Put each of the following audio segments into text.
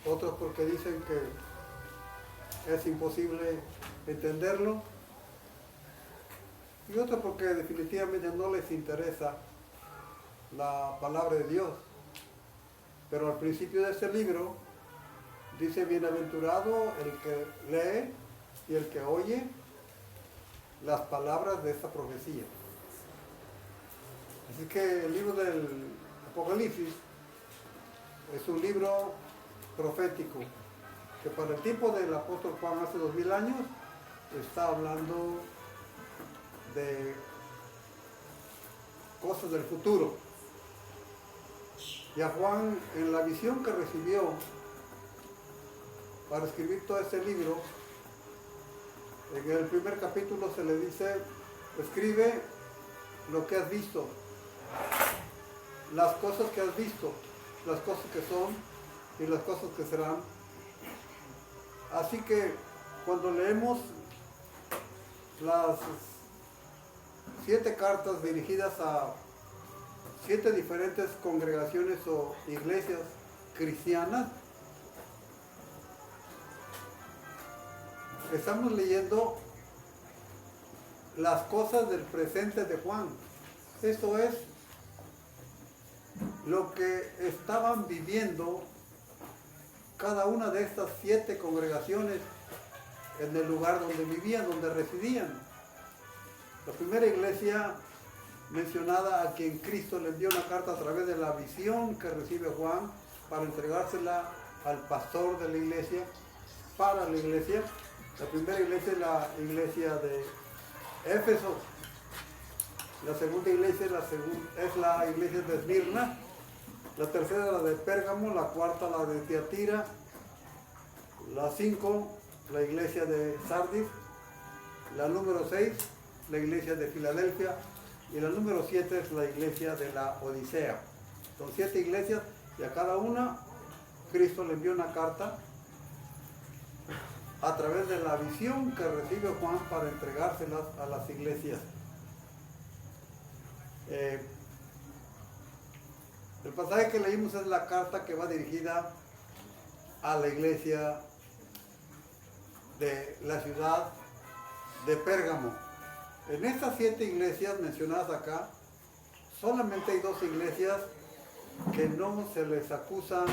otros porque dicen que es imposible entenderlo, y otros porque definitivamente no les interesa la palabra de Dios. Pero al principio de este libro dice: bienaventurado el que lee y el que oye las palabras de esta profecía. Así que el libro del Apocalipsis es un libro profético que para el tiempo del apóstol Juan hace 2000 años está hablando de cosas del futuro. Y a Juan, en la visión que recibió para escribir todo este libro, en el primer capítulo se le dice: escribe lo que has visto, las cosas que has visto, las cosas que son y las cosas que serán. Así que cuando leemos las 7 cartas dirigidas a 7 diferentes congregaciones o iglesias cristianas, estamos leyendo las cosas del presente de Juan. Esto es lo que estaban viviendo cada una de estas 7 congregaciones en el lugar donde vivían, donde residían. La primera iglesia mencionada, a quien Cristo le envió una carta a través de la visión que recibe Juan para entregársela al pastor de la iglesia, para la iglesia. La primera iglesia es la iglesia de Éfeso. La segunda iglesia es la iglesia de Esmirna. La tercera la de Pérgamo. La cuarta la de Tiatira. La 5 la iglesia de Sardis. La número 6 la iglesia de Filadelfia. Y la número 7 es la iglesia de la Odisea. Son 7 iglesias y a cada una Cristo le envió una carta a través de la visión que recibe Juan para entregárselas a las iglesias. El pasaje que leímos es la carta que va dirigida a la iglesia de la ciudad de Pérgamo. En estas 7 iglesias mencionadas acá, solamente hay 2 iglesias que no se les acusa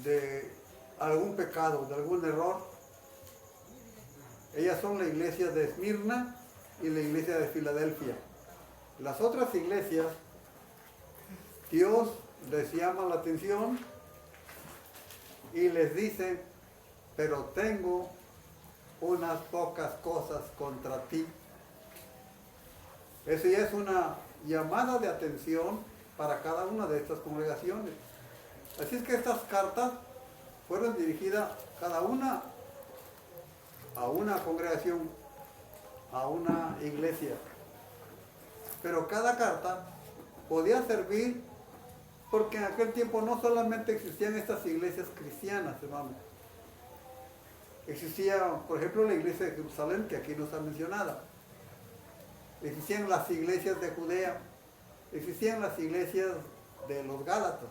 de algún pecado, de algún error. Ellas son la iglesia de Esmirna y la iglesia de Filadelfia. Las otras iglesias, Dios les llama la atención y les dice: pero tengo unas pocas cosas contra ti. Eso ya es una llamada de atención para cada una de estas congregaciones. Así es que estas cartas fueron dirigidas cada una a una congregación, a una iglesia. Pero cada carta podía servir, porque en aquel tiempo no solamente existían estas iglesias cristianas, hermanos. Existía, por ejemplo, la iglesia de Jerusalén, que aquí no está mencionada. Existían las iglesias de Judea. Existían las iglesias de los Gálatas.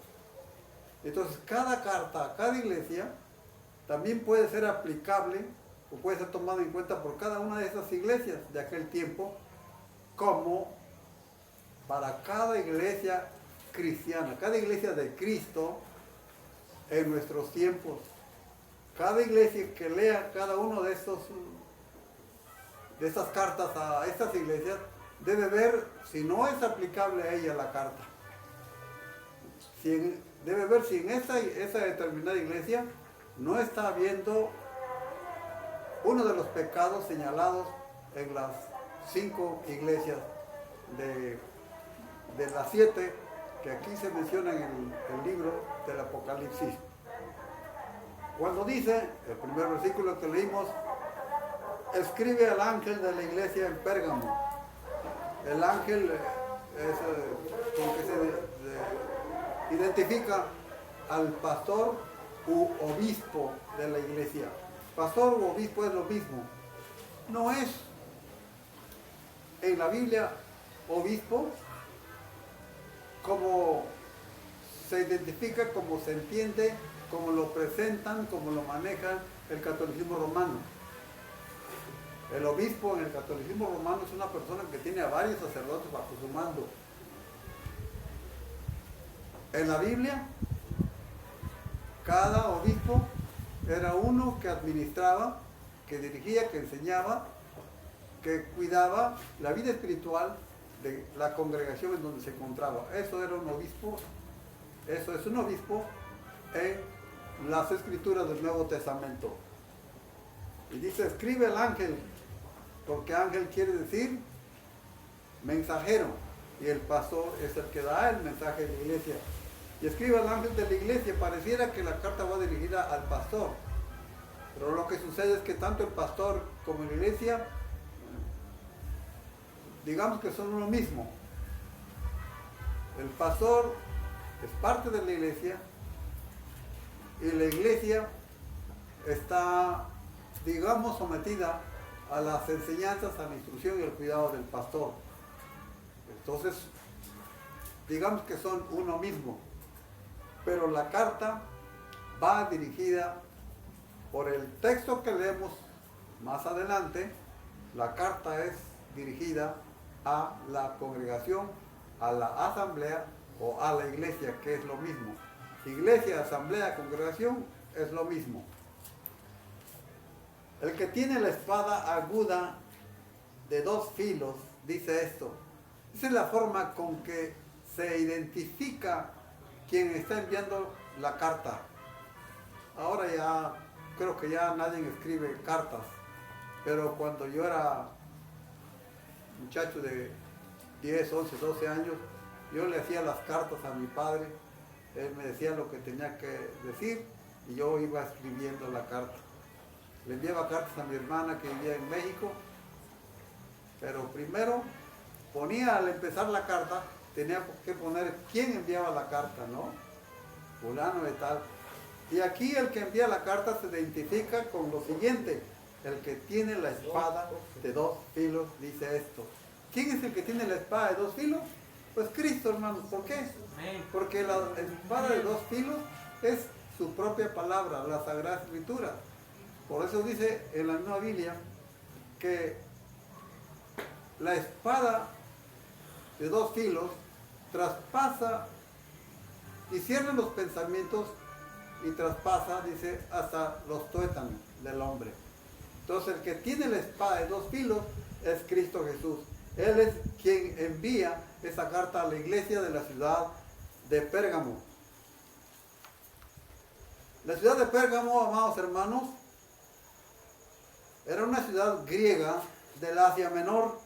Entonces, cada carta, cada iglesia, también puede ser aplicable o puede ser tomada en cuenta por cada una de esas iglesias de aquel tiempo, como para cada iglesia cristiana, cada iglesia de Cristo en nuestros tiempos. Cada iglesia que lea cada uno de estas cartas a estas iglesias debe ver si no es aplicable a ella la carta. Debe ver si en esa determinada iglesia no está habiendo uno de los pecados señalados en las 5 iglesias de las 7 que aquí se mencionan en el libro del Apocalipsis. Cuando dice, el primer versículo que leímos: escribe al ángel de la iglesia en Pérgamo. El ángel es con que se identifica al pastor u obispo de la iglesia. Pastor u obispo es lo mismo. No es en la Biblia obispo como se identifica como se entiende, como lo presentan, como lo maneja el catolicismo romano. El obispo en el catolicismo romano es una persona que tiene a varios sacerdotes bajo su mando. En la Biblia, cada obispo era uno que administraba, que dirigía, que enseñaba, que cuidaba la vida espiritual de la congregación en donde se encontraba. Eso era un obispo, eso es un obispo en las escrituras del Nuevo Testamento. Y dice, escribe el ángel, porque ángel quiere decir mensajero, y el pastor es el que da el mensaje de la iglesia. Y escribe al ángel de la iglesia. Pareciera que la carta va dirigida al pastor, pero lo que sucede es que tanto el pastor como la iglesia, digamos que son uno mismo. El pastor es parte de la iglesia y la iglesia está, digamos, sometida a las enseñanzas, a la instrucción y al cuidado del pastor. Entonces, digamos que son uno mismo, pero la carta va dirigida por el texto que leemos más adelante. La carta es dirigida a la congregación, a la asamblea o a la iglesia, que es lo mismo. Iglesia, asamblea, congregación es lo mismo. El que tiene la espada aguda de 2 filos dice esto. Esa es la forma con que se identifica quien está enviando la carta. Ahora ya creo que ya nadie escribe cartas, pero cuando yo era muchacho de 10, 11, 12 años, yo le hacía las cartas a mi padre. Él me decía lo que tenía que decir y yo iba escribiendo la carta. Le enviaba cartas a mi hermana que vivía en México, pero primero ponía, al empezar la carta, tenía que poner quién enviaba la carta, ¿no? Fulano de tal. Y aquí el que envía la carta se identifica con lo siguiente: el que tiene la espada de 2 filos dice esto. ¿Quién es el que tiene la espada de 2 filos? Pues Cristo, hermanos. ¿Por qué? Porque la espada de 2 filos es su propia palabra, la Sagrada Escritura. Por eso dice en la Nueva Biblia que la espada de 2 filos traspasa y cierra los pensamientos y traspasa, dice, hasta los tuétanos del hombre. Entonces el que tiene la espada de 2 filos es Cristo Jesús. Él es quien envía esa carta a la iglesia de la ciudad de Pérgamo. La ciudad de Pérgamo, amados hermanos, era una ciudad griega del Asia Menor.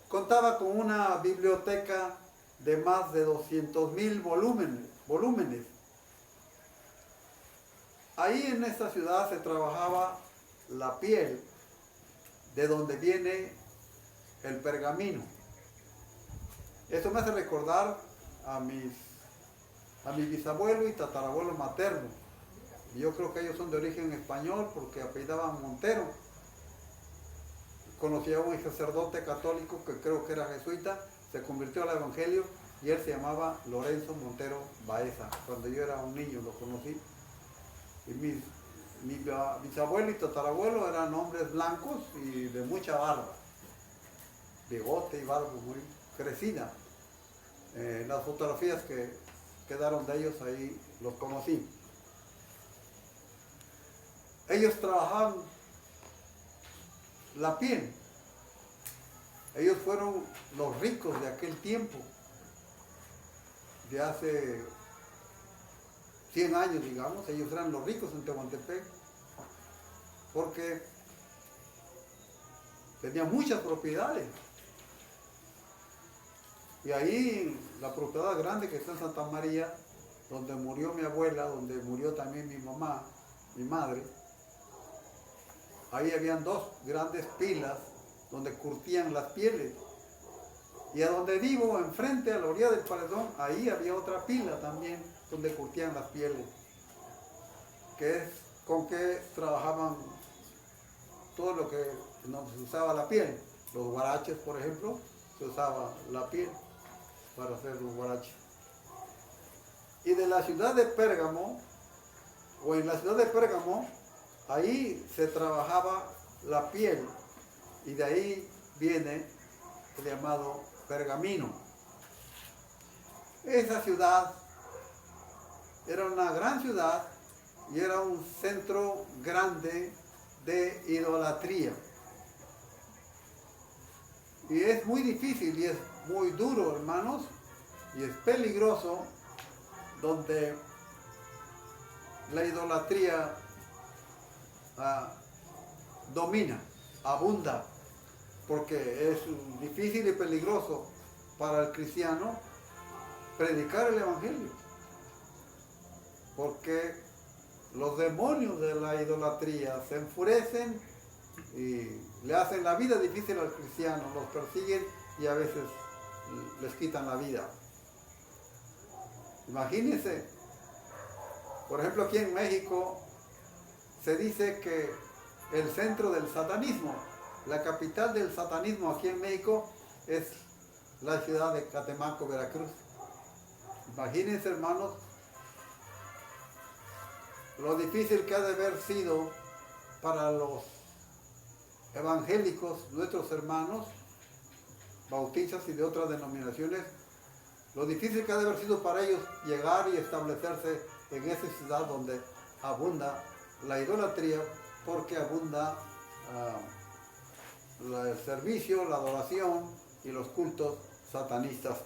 Contaba con una biblioteca de más de 200,000 volúmenes. Ahí en esta ciudad se trabajaba la piel, de donde viene el pergamino. Esto me hace recordar a mi bisabuelo y tatarabuelo materno. Yo creo que ellos son de origen español porque apellidaban Montero. Conocí a un sacerdote católico que creo que era jesuita, se convirtió al evangelio y él se llamaba Lorenzo Montero Baeza. Cuando yo era un niño lo conocí. Y mi bisabuelo y tatarabuelo eran hombres blancos y de mucha barba, bigote y barba muy crecida. Las fotografías que quedaron de ellos ahí los conocí. Ellos trabajaban la piel. Ellos fueron los ricos de aquel tiempo, de hace 100 años, digamos. Ellos eran los ricos en Tehuantepec, porque tenían muchas propiedades. Y ahí, la propiedad grande que está en Santa María, donde murió mi abuela, donde murió también mi mamá, mi madre, ahí habían 2 grandes pilas donde curtían las pieles. Y a donde vivo, enfrente, a la orilla del paredón, ahí había otra pila también donde curtían las pieles, que es con que trabajaban todo lo que no se usaba la piel. Los guaraches, por ejemplo, se usaba la piel para hacer los guaraches. Y de la ciudad de Pérgamo, o en la ciudad de Pérgamo, ahí se trabajaba la piel. Y de ahí viene el llamado pergamino. Esa ciudad era una gran ciudad y era un centro grande de idolatría. Y es muy difícil y es muy duro, hermanos, y es peligroso donde la idolatría domina, abunda, porque es difícil y peligroso para el cristiano predicar el evangelio, porque los demonios de la idolatría se enfurecen y le hacen la vida difícil al cristiano, los persiguen y a veces les quitan la vida. Imagínense, por ejemplo, aquí en México se dice que el centro del satanismo, la capital del satanismo aquí en México es la ciudad de Catemaco, Veracruz. Imagínense, hermanos, lo difícil que ha de haber sido para los evangélicos, nuestros hermanos, bautistas y de otras denominaciones, lo difícil que ha de haber sido para ellos llegar y establecerse en esa ciudad donde abunda la idolatría, porque abunda el servicio, la adoración y los cultos satanistas.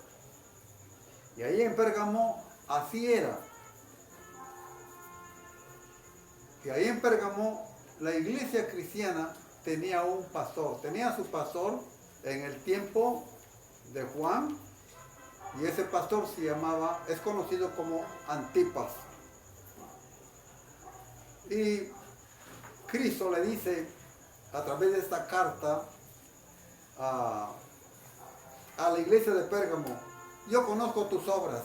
Y ahí en Pérgamo así era. Y ahí en Pérgamo la iglesia cristiana tenía un pastor, tenía su pastor en el tiempo de Juan, y ese pastor se llamaba, es conocido como Antipas. Y Cristo le dice a través de esta carta a la iglesia de Pérgamo: yo conozco tus obras.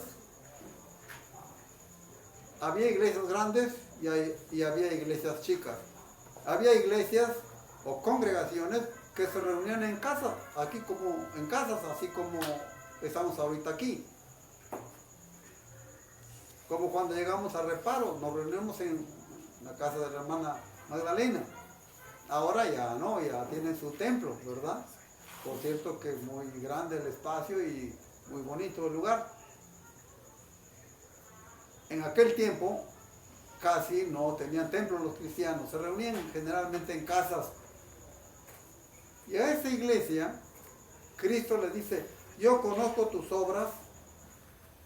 Había iglesias grandes y había iglesias chicas. Había iglesias o congregaciones que se reunían en casa, aquí como en casas, así como estamos ahorita aquí. Como cuando llegamos a Reparo, nos reunimos en la casa de la hermana Magdalena. Ahora ya no, ya tienen su templo, ¿verdad? Por cierto que es muy grande el espacio y muy bonito el lugar. En aquel tiempo casi no tenían templos los cristianos, se reunían generalmente en casas. Y a esa iglesia, Cristo le dice: yo conozco tus obras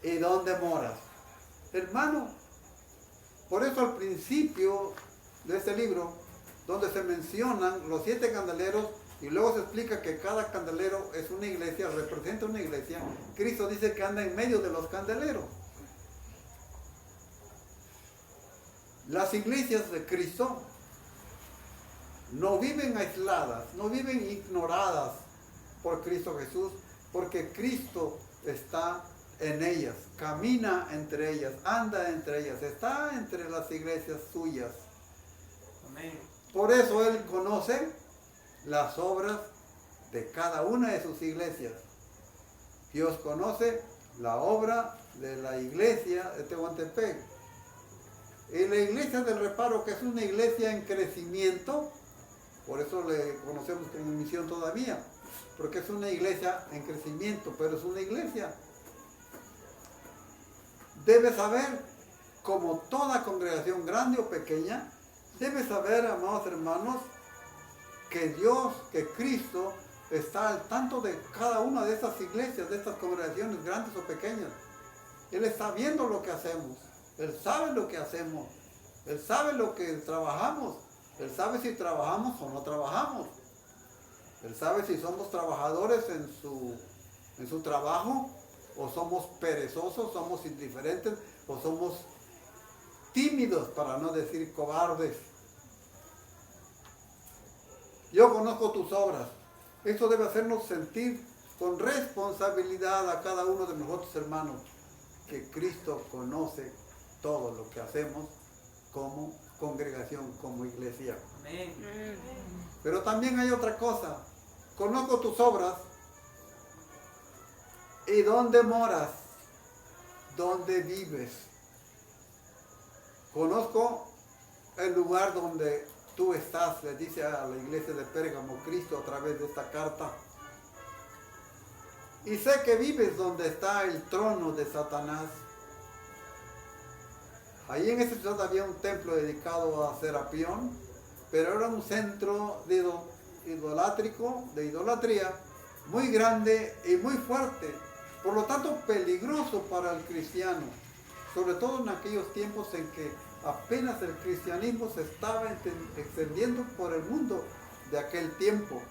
y dónde moras. Hermano, por eso al principio de este libro, donde se mencionan los 7 candeleros y luego se explica que cada candelero es una iglesia, representa una iglesia, Cristo dice que anda en medio de los candeleros. Las iglesias de Cristo no viven aisladas, no viven ignoradas por Cristo Jesús, porque Cristo está en ellas, camina entre ellas, anda entre ellas, está entre las iglesias suyas. Amén. Por eso Él conoce las obras de cada una de sus iglesias. Dios conoce la obra de la iglesia de Tehuantepec. Y la iglesia del Reparo, que es una iglesia en crecimiento, por eso le conocemos como misión todavía, porque es una iglesia en crecimiento, pero es una iglesia. Debe saber, como toda congregación grande o pequeña, debe saber, amados hermanos, que Dios, que Cristo está al tanto de cada una de estas iglesias, de estas congregaciones grandes o pequeñas. Él está viendo lo que hacemos. Él sabe lo que hacemos. Él sabe lo que trabajamos. Él sabe si trabajamos o no trabajamos. Él sabe si somos trabajadores en su trabajo, o somos perezosos, somos indiferentes, o somos tímidos, para no decir cobardes. Yo conozco tus obras. Esto debe hacernos sentir con responsabilidad a cada uno de nosotros, hermanos, que Cristo conoce todo lo que hacemos como congregación, como iglesia. Amén. Pero también hay otra cosa. Conozco tus obras y dónde moras, dónde vives. conozco el lugar donde tú estás, le dice a la iglesia de Pérgamo Cristo a través de esta carta. Y sé que vives donde está el trono de Satanás. Ahí en esa ciudad había un templo dedicado a Serapión, pero era un centro de idolatría, muy grande y muy fuerte, por lo tanto peligroso para el cristiano, sobre todo en aquellos tiempos en que apenas el cristianismo se estaba extendiendo por el mundo de aquel tiempo.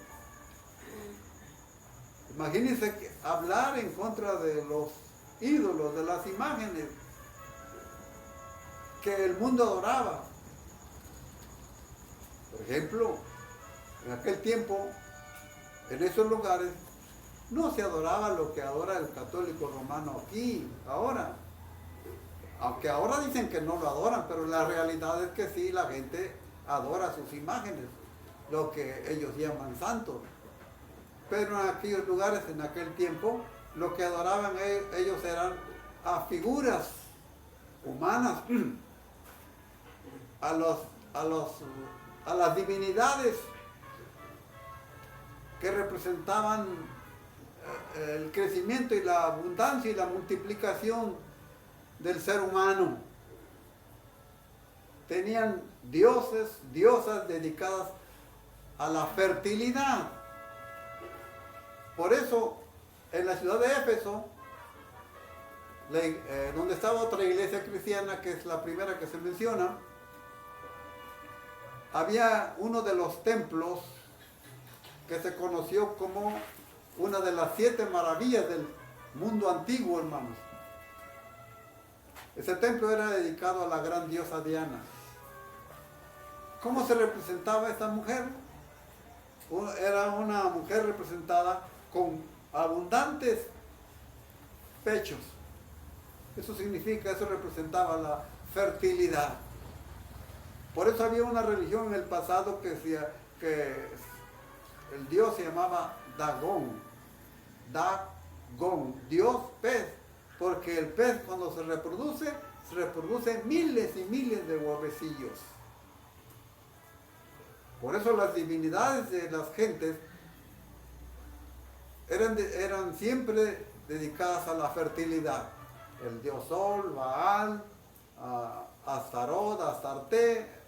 Imagínense hablar en contra de los ídolos, de las imágenes que el mundo adoraba. Por ejemplo, en aquel tiempo, en esos lugares, no se adoraba lo que adora el católico romano aquí, ahora. Aunque ahora dicen que no lo adoran, pero la realidad es que sí, la gente adora sus imágenes, lo que ellos llaman santos. Pero en aquellos lugares, en aquel tiempo, lo que adoraban ellos eran a figuras humanas, a las divinidades que representaban el crecimiento y la abundancia y la multiplicación del ser humano. Tenían dioses, diosas dedicadas a la fertilidad. Por eso, en la ciudad de Éfeso, donde estaba otra iglesia cristiana, que es la primera que se menciona, había uno de los templos que se conoció como una de las 7 maravillas del mundo antiguo, hermanos. Ese templo era dedicado a la gran diosa Diana. ¿Cómo se representaba esta mujer? Era una mujer representada con abundantes pechos. Eso representaba la fertilidad. Por eso había una religión en el pasado que decía que el dios se llamaba Dagón, Dios pez, porque el pez cuando se reproduce miles y miles de huevecillos. Por eso las divinidades de las gentes eran siempre dedicadas a la fertilidad. El dios Sol, Baal, Astarot, Astarte.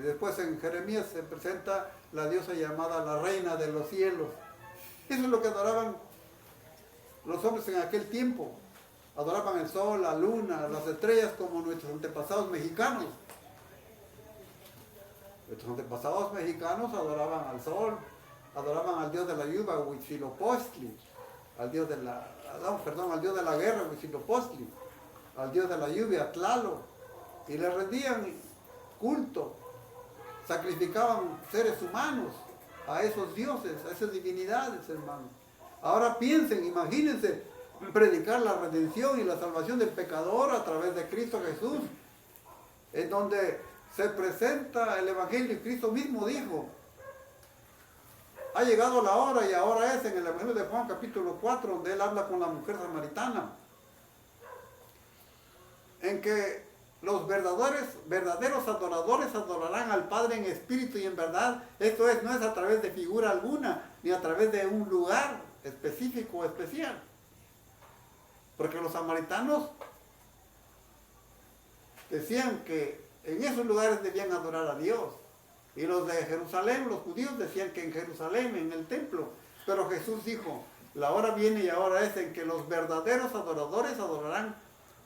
Después en Jeremías se presenta la diosa llamada la reina de los cielos. Eso es lo que adoraban los hombres en aquel tiempo. Adoraban el sol, la luna, las estrellas como nuestros antepasados mexicanos. Nuestros antepasados mexicanos adoraban al sol, adoraban al dios de la lluvia, Huitzilopochtli, al dios de la guerra, Huitzilopochtli, al dios de la lluvia, Tlaloc, y le rendían culto, sacrificaban seres humanos a esos dioses, a esas divinidades, hermanos. Ahora piensen, imagínense, predicar la redención y la salvación del pecador a través de Cristo Jesús, en donde se presenta el Evangelio y Cristo mismo dijo, ha llegado la hora y ahora es en el Evangelio de Juan capítulo 4, donde él habla con la mujer samaritana, en que los verdaderos adoradores adorarán al Padre en espíritu y en verdad. Esto no es a través de figura alguna, ni a través de un lugar específico o especial. Porque los samaritanos decían que en esos lugares debían adorar a Dios. Y los de Jerusalén, los judíos, decían que en Jerusalén, en el templo. Pero Jesús dijo, la hora viene y ahora es en que los verdaderos adoradores adorarán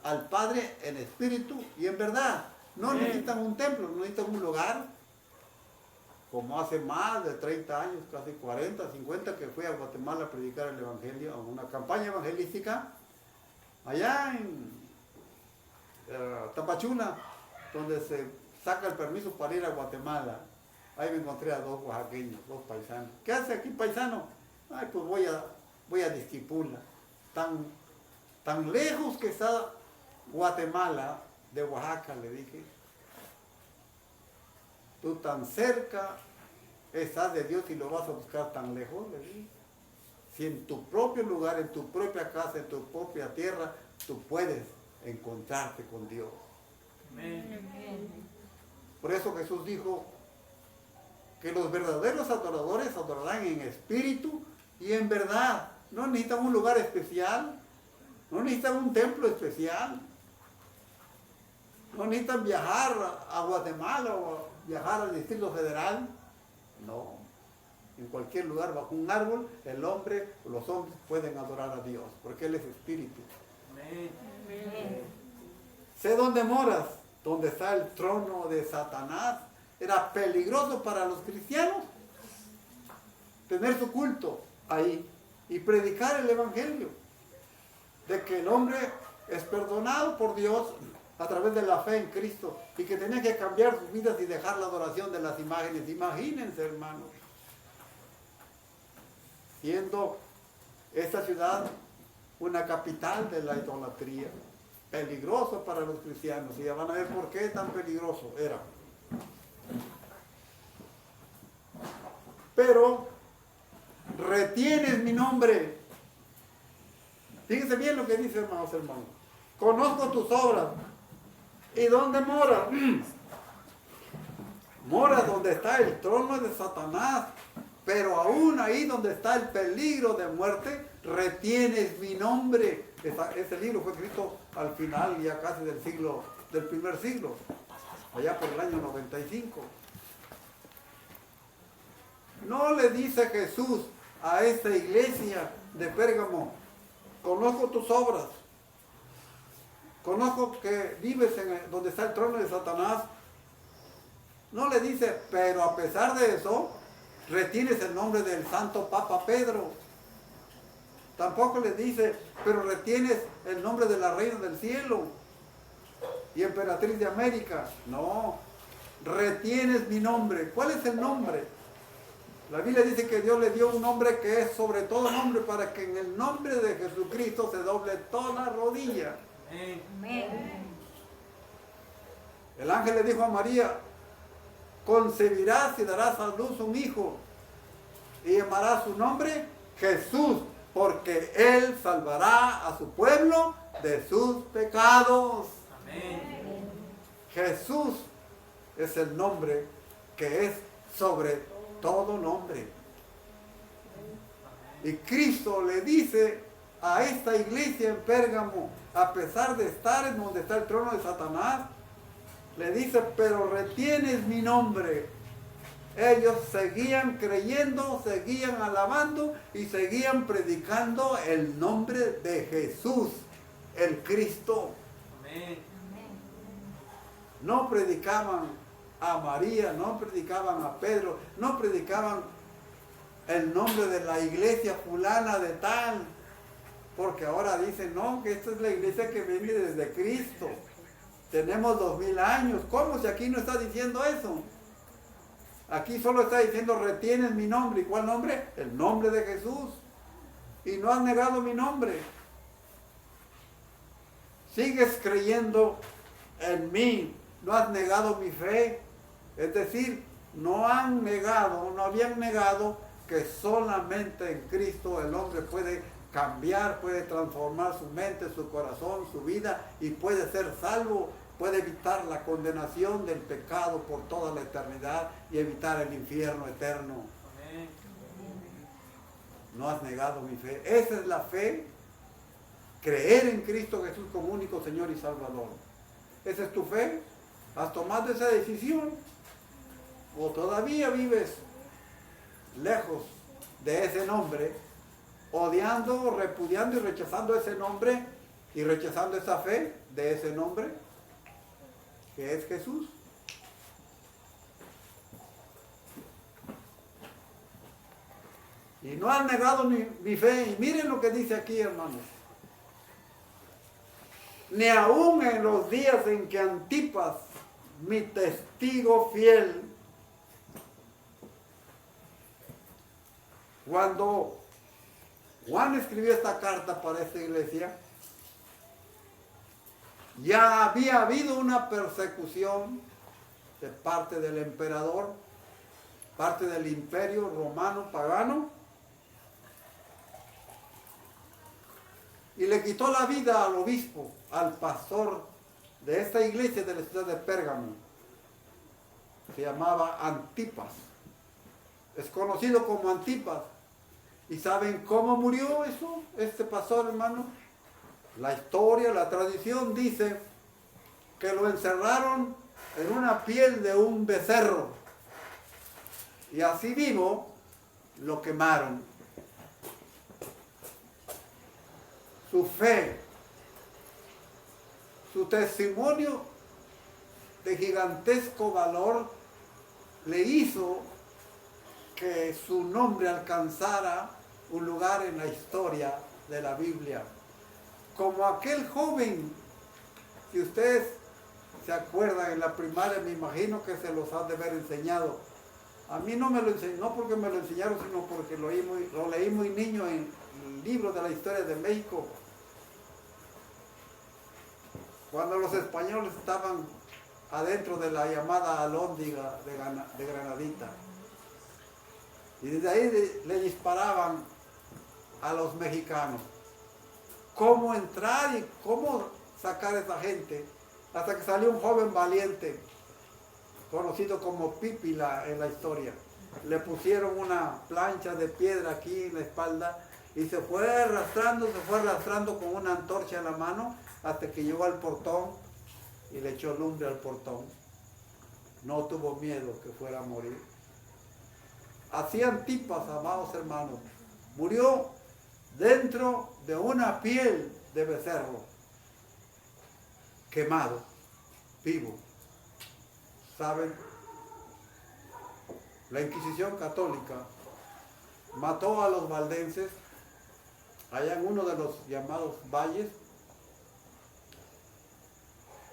al Padre en espíritu y en verdad. No necesitan un templo, no necesitan un lugar. Como hace más de 30 años, casi 40, 50, que fui a Guatemala a predicar el Evangelio, a una campaña evangelística, allá en Tapachula, donde se saca el permiso para ir a Guatemala. Ahí me encontré a 2 oaxaqueños, 2 paisanos. ¿Qué hace aquí, paisano? Ay, pues voy a Disquipula. Tan lejos que está Guatemala de Oaxaca, le dije. Tú tan cerca estás de Dios y lo vas a buscar tan lejos, le dije. Si en tu propio lugar, en tu propia casa, en tu propia tierra, tú puedes encontrarte con Dios. Por eso Jesús dijo que los verdaderos adoradores adorarán en espíritu y en verdad. No necesitan un lugar especial, no necesitan un templo especial, no necesitan viajar a Guatemala o viajar al Distrito Federal. No, en cualquier lugar, bajo un árbol, el hombre o los hombres pueden adorar a Dios, porque Él es espíritu. Sé dónde moras, donde está el trono de Satanás. Era peligroso para los cristianos tener su culto ahí y predicar el evangelio de que el hombre es perdonado por Dios a través de la fe en Cristo y que tenía que cambiar sus vidas y dejar la adoración de las imágenes. Imagínense, hermanos, siendo esta ciudad una capital de la idolatría, peligroso para los cristianos, y ya van a ver por qué tan peligroso era. Pero retienes mi nombre. Fíjense bien lo que dice, hermanos. Conozco tus obras. ¿Y dónde moras? Moras donde está el trono de Satanás, pero aún ahí donde está el peligro de muerte, retienes mi nombre. Ese libro fue escrito al final ya casi del primer siglo, allá por el año 95. No le dice Jesús a esta iglesia de Pérgamo: conozco tus obras, conozco que vives donde está el trono de Satanás. No le dice, pero a pesar de eso, retienes el nombre del Santo Papa Pedro. Tampoco le dice, pero retienes el nombre de la Reina del Cielo y Emperatriz de América. No, retienes mi nombre. ¿Cuál es el nombre? La Biblia dice que Dios le dio un nombre que es sobre todo nombre, para que en el nombre de Jesucristo se doble toda rodilla. Amén. El ángel le dijo a María: concebirás y darás a luz un hijo y llamarás su nombre Jesús, porque Él salvará a su pueblo de sus pecados. Amén. Jesús es el nombre que es sobre todo nombre. Y Cristo le dice a esta iglesia en Pérgamo, a pesar de estar en donde está el trono de Satanás, le dice, pero retienes mi nombre. Ellos seguían creyendo, seguían alabando y seguían predicando el nombre de Jesús, el Cristo. Amén. No predicaban a María, no predicaban a Pedro, no predicaban el nombre de la iglesia fulana de tal, porque ahora dicen, no, que esta es la iglesia que viene desde Cristo. Tenemos 2000 años. ¿Cómo si aquí no está diciendo eso? Aquí solo está diciendo, retienes mi nombre. ¿Y cuál nombre? El nombre de Jesús. Y no has negado mi nombre. Sigues creyendo en mí. No has negado mi fe. Es decir, no habían negado que solamente en Cristo el hombre puede cambiar, puede transformar su mente, su corazón, su vida, y puede ser salvo, puede evitar la condenación del pecado por toda la eternidad y evitar el infierno eterno. Amén. No has negado mi fe. Esa es la fe, creer en Cristo Jesús como único Señor y Salvador. ¿Esa es tu fe? ¿Has tomado esa decisión? ¿O todavía vives lejos de ese nombre, odiando, repudiando y rechazando ese nombre y rechazando esa fe de ese nombre que es Jesús? Y no han negado mi fe. Y miren lo que dice aquí, hermanos. Ni aún en los días en que Antipas, mi testigo fiel, cuando Juan escribió esta carta para esta iglesia, ya había habido una persecución de parte del emperador, parte del imperio romano pagano, y le quitó la vida al obispo, al pastor de esta iglesia de la ciudad de Pérgamo. Se llamaba Antipas. Es conocido como Antipas. ¿Y saben cómo murió eso? Este pastor, hermano. La historia, la tradición dice que lo encerraron en una piel de un becerro. Y así vivo lo quemaron. Su fe, su testimonio de gigantesco valor le hizo que su nombre alcanzara un lugar en la historia de la Biblia. Como aquel joven, si ustedes se acuerdan en la primaria, me imagino que se los han de haber enseñado. A mí no me lo enseñó, no porque me lo enseñaron, sino porque lo leí muy niño en el libro de la historia de México. Cuando los españoles estaban adentro de la llamada Alhóndiga de Granadita. Y desde ahí le disparaban a los mexicanos. ¿Cómo entrar y cómo sacar a esa gente? Hasta que salió un joven valiente, conocido como Pípila en la historia. Le pusieron una plancha de piedra aquí en la espalda y se fue arrastrando con una antorcha en la mano hasta que llegó al portón y le echó lumbre al portón. No tuvo miedo que fuera a morir. Así Antipas, amados hermanos, murió dentro de una piel de becerro, quemado, vivo. ¿Saben? La Inquisición católica mató a los valdenses allá en uno de los llamados valles.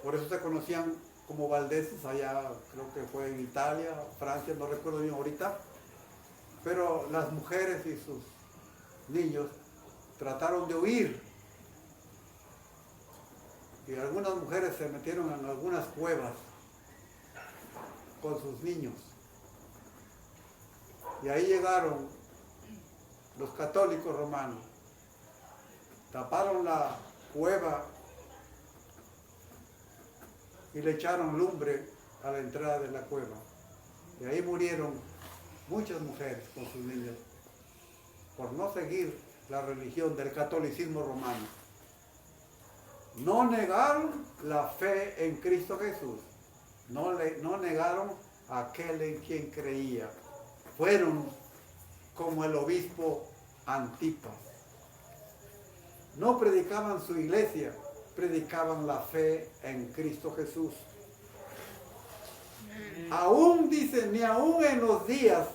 Por eso se conocían como valdeses allá, creo que fue en Italia, Francia, no recuerdo bien ahorita. Pero las mujeres y sus niños trataron de huir. Y algunas mujeres se metieron en algunas cuevas con sus niños. Y ahí llegaron los católicos romanos. Taparon la cueva y le echaron lumbre a la entrada de la cueva. Y ahí murieron muchas mujeres con sus niños por no seguir la religión del catolicismo romano. No negaron la fe en Cristo Jesús. No negaron a aquel en quien creía. Fueron como el obispo Antipas. No predicaban su iglesia, predicaban la fe en Cristo Jesús. Aún dice, ni aún en los días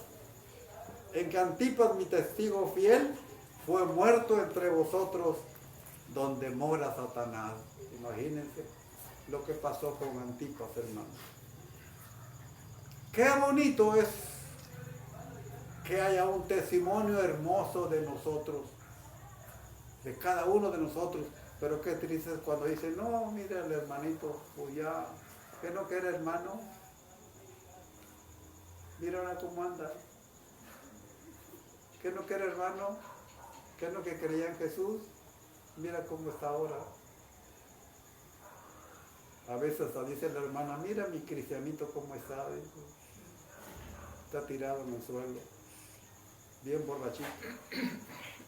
en que Antipas, mi testigo fiel, fue muerto entre vosotros donde mora Satanás. Imagínense lo que pasó con Antipas, hermanos. Qué bonito es que haya un testimonio hermoso de nosotros, de cada uno de nosotros, pero qué triste es cuando dicen, no, mira el hermanito, pues ya, que no quiere hermano, mira ahora cómo anda, que no quiere hermano, que no que creía en Jesús, mira cómo está ahora. A veces hasta dice la hermana, mira mi cristianito cómo está, está tirado en el suelo, bien borrachito.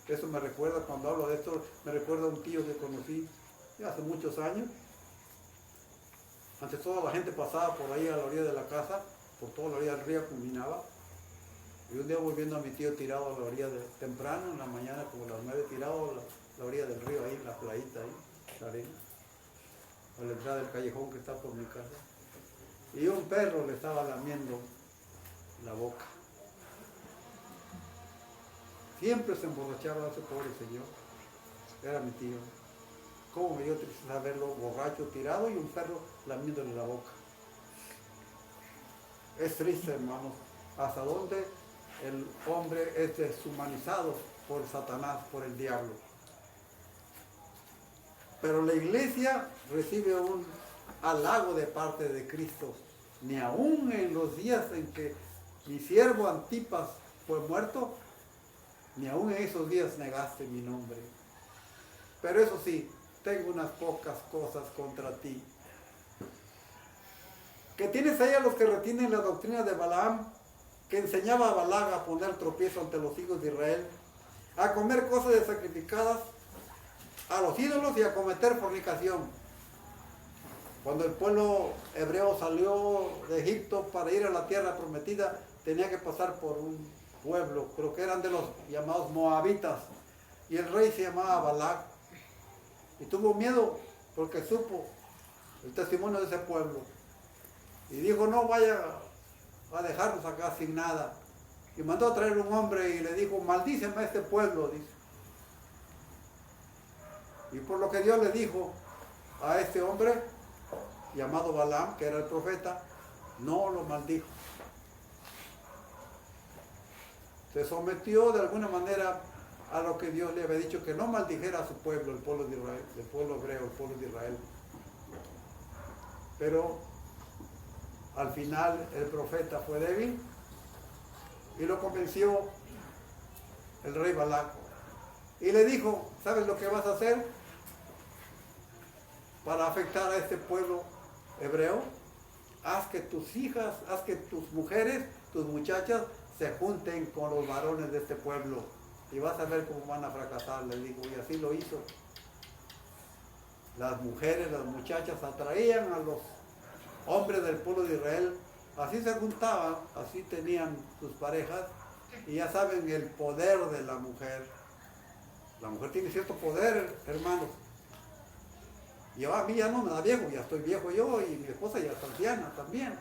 Eso me recuerda, cuando hablo de esto, me recuerda a un tío que conocí hace muchos años. Antes toda la gente pasaba por ahí a la orilla de la casa, por toda la orilla del río caminaba. Y un día voy viendo a mi tío tirado a la orilla temprano, en la mañana, como a las 9, tirado a la orilla del río, ahí en la playita, ahí, la arena, a la entrada del callejón que está por mi casa. Y un perro le estaba lamiendo la boca. Siempre se emborrachaba ese pobre señor. Era mi tío. Cómo me dio tristeza verlo borracho, tirado y un perro lamiéndole la boca. Es triste, hermanos, hasta dónde el hombre es deshumanizado por Satanás, por el diablo. Pero la iglesia recibe un halago de parte de Cristo. Ni aún en los días en que mi siervo Antipas fue muerto, ni aún en esos días negaste mi nombre. Pero eso sí, tengo unas pocas cosas contra ti, Que tienes ahí a los que retienen la doctrina de Balaam, que enseñaba a Balac a poner tropiezo ante los hijos de Israel, a comer cosas de sacrificadas a los ídolos y a cometer fornicación. Cuando el pueblo hebreo salió de Egipto para ir a la tierra prometida, tenía que pasar por un pueblo, creo que eran de los llamados moabitas, y el rey se llamaba Balac, y tuvo miedo porque supo el testimonio de ese pueblo, y dijo: no vaya a dejarnos acá sin nada, y mandó a traer un hombre y le dijo: maldíceme a este pueblo, dice. Y por lo que Dios le dijo a este hombre llamado Balaam, que era el profeta, no lo maldijo. Se sometió de alguna manera a lo que Dios le había dicho, que no maldijera a su pueblo, el pueblo de Israel, el pueblo hebreo, el pueblo de Israel. Pero al final el profeta fue débil y lo convenció el rey Balac. Y le dijo: ¿sabes lo que vas a hacer para afectar a este pueblo hebreo? Haz que tus hijas, haz que tus mujeres, tus muchachas se junten con los varones de este pueblo y vas a ver cómo van a fracasar, le dijo. Y así lo hizo. Las mujeres, las muchachas atraían a los hombres del pueblo de Israel, así se juntaban, así tenían sus parejas, y ya saben el poder de la mujer. La mujer tiene cierto poder, hermanos. Y a mí ya no me da viejo, ya estoy viejo yo y mi esposa ya está anciana también.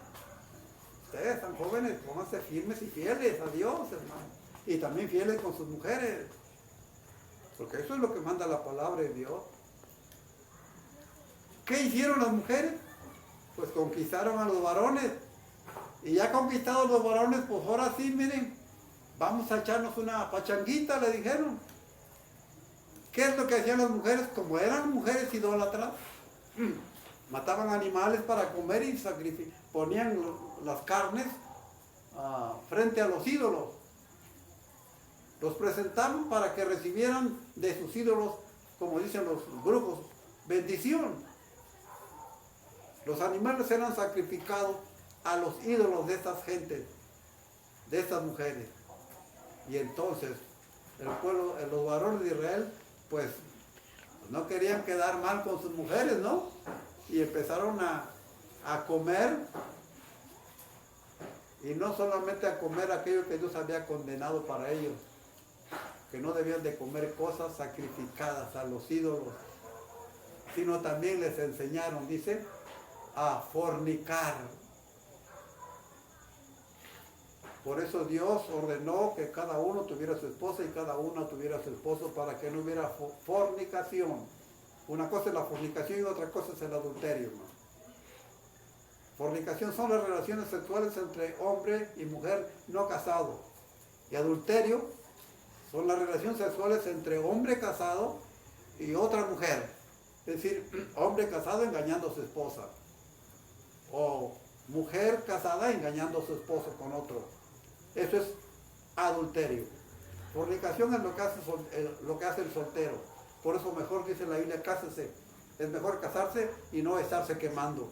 Ustedes están jóvenes, pónganse firmes y fieles a Dios, hermano. Y también fieles con sus mujeres. Porque eso es lo que manda la palabra de Dios. ¿Qué hicieron las mujeres? Pues conquistaron a los varones. Y ya conquistados los varones, pues ahora sí, miren, vamos a echarnos una pachanguita, le dijeron. ¿Qué es lo que hacían las mujeres? Como eran mujeres idólatras, mataban animales para comer y ponían las carnes frente a los ídolos. Los presentaban para que recibieran de sus ídolos, como dicen los brujos, bendición. Los animales eran sacrificados a los ídolos de estas gentes, de estas mujeres. Y entonces el pueblo, los varones de Israel, pues no querían quedar mal con sus mujeres, ¿no? Y empezaron a comer, y no solamente a comer aquello que Dios había condenado para ellos, que no debían de comer cosas sacrificadas a los ídolos, sino también les enseñaron, dice, a fornicar. Por eso Dios ordenó que cada uno tuviera su esposa y cada una tuviera su esposo, para que no hubiera fornicación. Una cosa es la fornicación y otra cosa es el adulterio, hermano. Fornicación son las relaciones sexuales entre hombre y mujer no casado. Y adulterio son las relaciones sexuales entre hombre casado y otra mujer. Es decir, hombre casado engañando a su esposa. O mujer casada engañando a su esposo con otro. Eso es adulterio. Fornicación es lo que hace el soltero. Por eso mejor dice la Biblia: cásese. Es mejor casarse y no estarse quemando.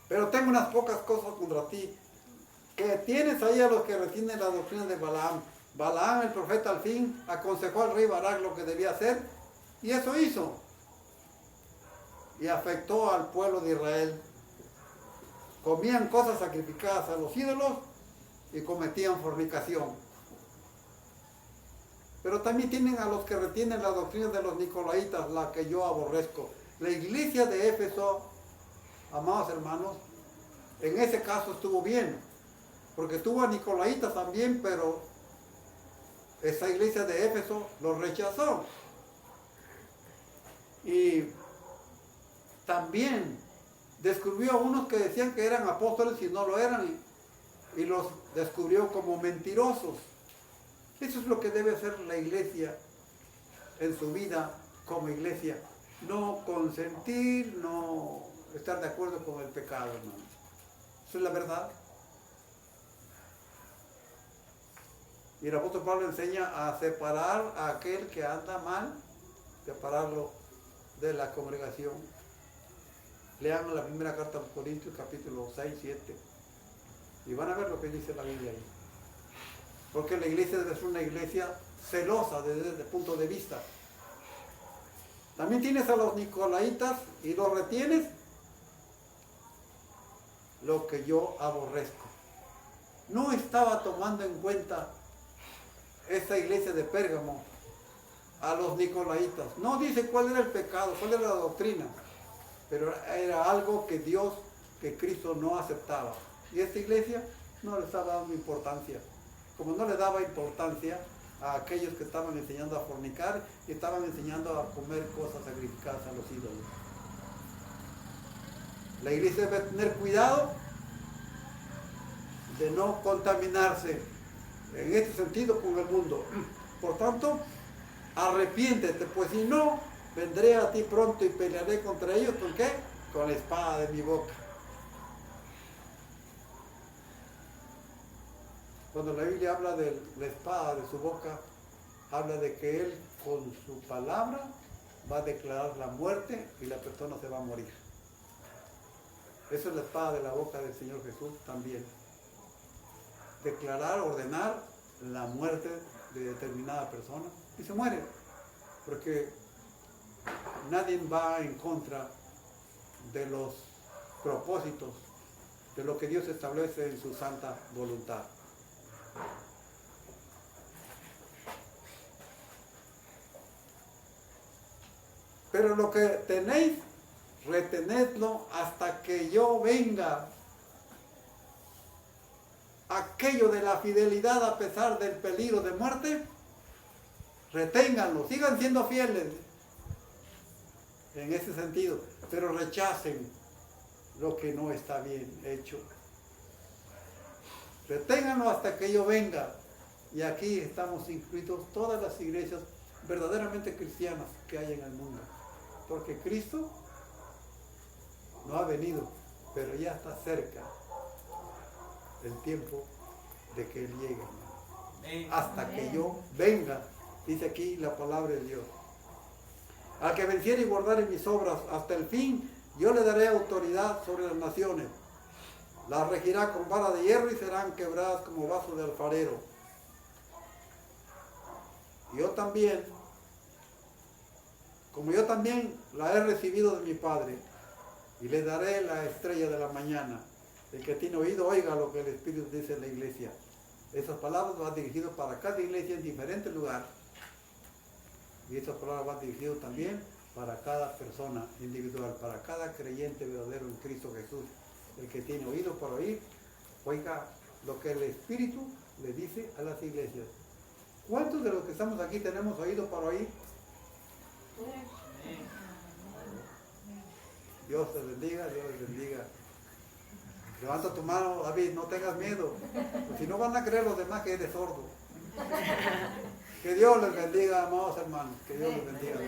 Pero tengo unas pocas cosas contra ti. Que tienes ahí a los que retienen la doctrina de Balaam. Balaam, el profeta, al fin aconsejó al rey Balac lo que debía hacer, y eso hizo. Y afectó al pueblo de Israel. Comían cosas sacrificadas a los ídolos y cometían fornicación. Pero también tienen a los que retienen la doctrina de los nicolaitas, la que yo aborrezco. La iglesia de Éfeso, amados hermanos, en ese caso estuvo bien, porque tuvo a nicolaitas también, pero esa iglesia de Éfeso los rechazó. Y también descubrió a unos que decían que eran apóstoles y no lo eran, y los descubrió como mentirosos. Eso es lo que debe hacer la iglesia en su vida como iglesia. No consentir, no estar de acuerdo con el pecado, hermano. Eso es la verdad. Y el apóstol Pablo enseña a separar a aquel que anda mal, separarlo de la congregación. Lean la primera carta a los Corintios, capítulo 6, 7. Y van a ver lo que dice la Biblia ahí. Porque la iglesia es una iglesia celosa desde ese punto de vista. También tienes a los nicolaitas y los retienes. Lo que yo aborrezco. No estaba tomando en cuenta esa iglesia de Pérgamo a los nicolaitas. No dice cuál era el pecado, cuál era la doctrina, pero era algo que Dios, que Cristo no aceptaba. Y esta iglesia no le estaba dando importancia. Como no le daba importancia a aquellos que estaban enseñando a fornicar y estaban enseñando a comer cosas sacrificadas a los ídolos. La iglesia debe tener cuidado de no contaminarse en este sentido con el mundo. Por tanto, arrepiéntete, pues si no, vendré a ti pronto y pelearé contra ellos. ¿Con qué? Con la espada de mi boca. Cuando la Biblia habla de la espada de su boca, habla de que Él con su palabra va a declarar la muerte y la persona se va a morir. Esa es la espada de la boca del Señor Jesús también. Declarar, ordenar la muerte de determinada persona y se muere. Porque nadie va en contra de los propósitos, de lo que Dios establece en su santa voluntad. Pero lo que tenéis, retenedlo hasta que yo venga. Aquello de la fidelidad a pesar del peligro de muerte, reténganlo, sigan siendo fieles en ese sentido, pero rechacen lo que no está bien hecho. Reténganlo hasta que yo venga. Y aquí estamos incluidos todas las iglesias verdaderamente cristianas que hay en el mundo. Porque Cristo no ha venido, pero ya está cerca el tiempo de que Él llegue. Hasta que yo venga, dice aquí la palabra de Dios. Al que venciere y guardare mis obras hasta el fin, yo le daré autoridad sobre las naciones. Las regirá con vara de hierro y serán quebradas como vaso de alfarero. Yo también, como yo también la he recibido de mi Padre, y le daré la estrella de la mañana. El que tiene oído, oiga lo que el Espíritu dice en la iglesia. Esas palabras van dirigidas para cada iglesia en diferente lugar. Y esas palabras van dirigidas también para cada persona individual, para cada creyente verdadero en Cristo Jesús. El que tiene oído para oír, oiga lo que el Espíritu le dice a las iglesias. ¿Cuántos de los que estamos aquí tenemos oído para oír? Dios te bendiga, Dios les bendiga. Levanta tu mano, David, no tengas miedo. Pues si no van a creer los demás que eres sordo. Que Dios les bendiga, amados hermanos. Que Dios les bendiga.